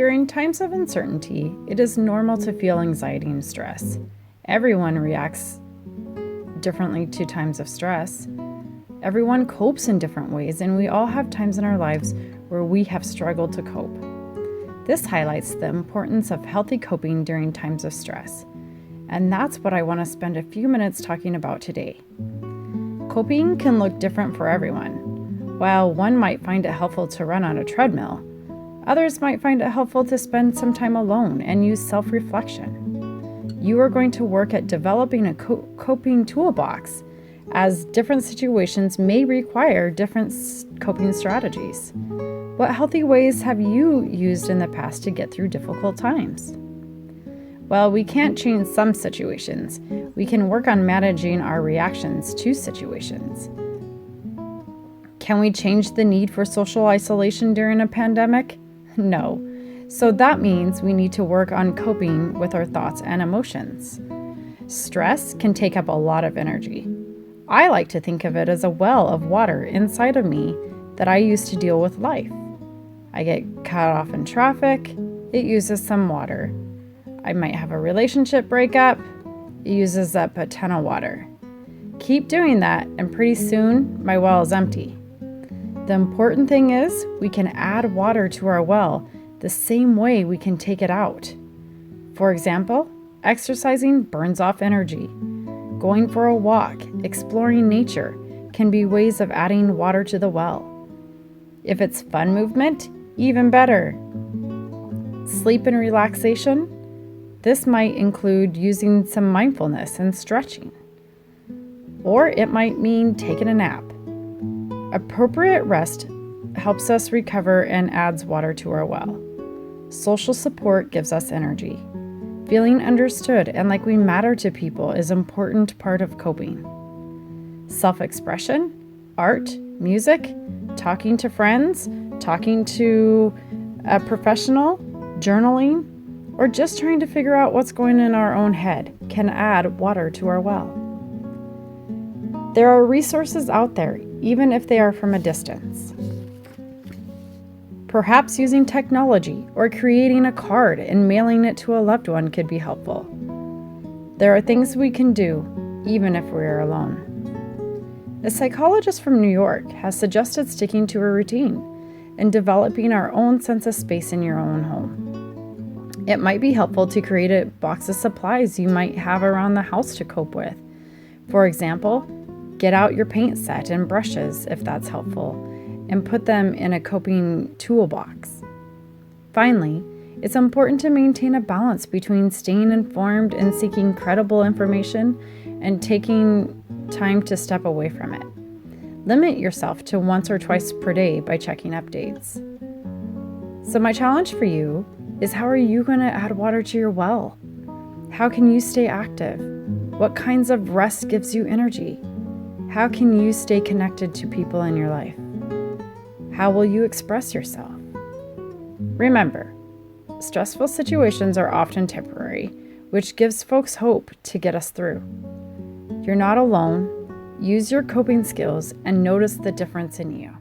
During times of uncertainty, it is normal to feel anxiety and stress. Everyone reacts differently to times of stress. Everyone copes in different ways, and we all have times in our lives where we have struggled to cope. This highlights the importance of healthy coping during times of stress. And that's what I want to spend a few minutes talking about today. Coping can look different for everyone. While one might find it helpful to run on a treadmill, others might find it helpful to spend some time alone and use self-reflection. You are going to work at developing a coping toolbox, as different situations may require different coping strategies. What healthy ways have you used in the past to get through difficult times? Well, we can't change some situations. We can work on managing our reactions to situations. Can we change the need for social isolation during a pandemic? No. So that means we need to work on coping with our thoughts and emotions. Stress can take up a lot of energy. I like to think of it as a well of water inside of me that I use to deal with life. I get cut off in traffic, it uses some water. I might have a relationship breakup, it uses up a ton of water. Keep doing that, and pretty soon my well is empty. The important thing is we can add water to our well the same way we can take it out. For example, exercising burns off energy. Going for a walk, exploring nature can be ways of adding water to the well. If it's fun movement, even better. Sleep and relaxation. This might include using some mindfulness and stretching. Or it might mean taking a nap. Appropriate rest helps us recover and adds water to our well. Social support gives us energy. Feeling understood and like we matter to people is an important part of coping. Self-expression, art, music, talking to friends, talking to a professional, journaling, or just trying to figure out what's going on in our own head can add water to our well. There are resources out there, even if they are from a distance. Perhaps using technology or creating a card and mailing it to a loved one could be helpful. There are things we can do, even if we are alone. A psychologist from New York has suggested sticking to a routine and developing our own sense of space in your own home. It might be helpful to create a box of supplies you might have around the house to cope with. For example, get out your paint set and brushes if that's helpful, and put them in a coping toolbox. Finally, it's important to maintain a balance between staying informed and seeking credible information and taking time to step away from it. Limit yourself to once or twice per day by checking updates. So my challenge for you is, how are you going to add water to your well? How can you stay active? What kinds of rest gives you energy? How can you stay connected to people in your life? How will you express yourself? Remember, stressful situations are often temporary, which gives folks hope to get us through. You're not alone. Use your coping skills and notice the difference in you.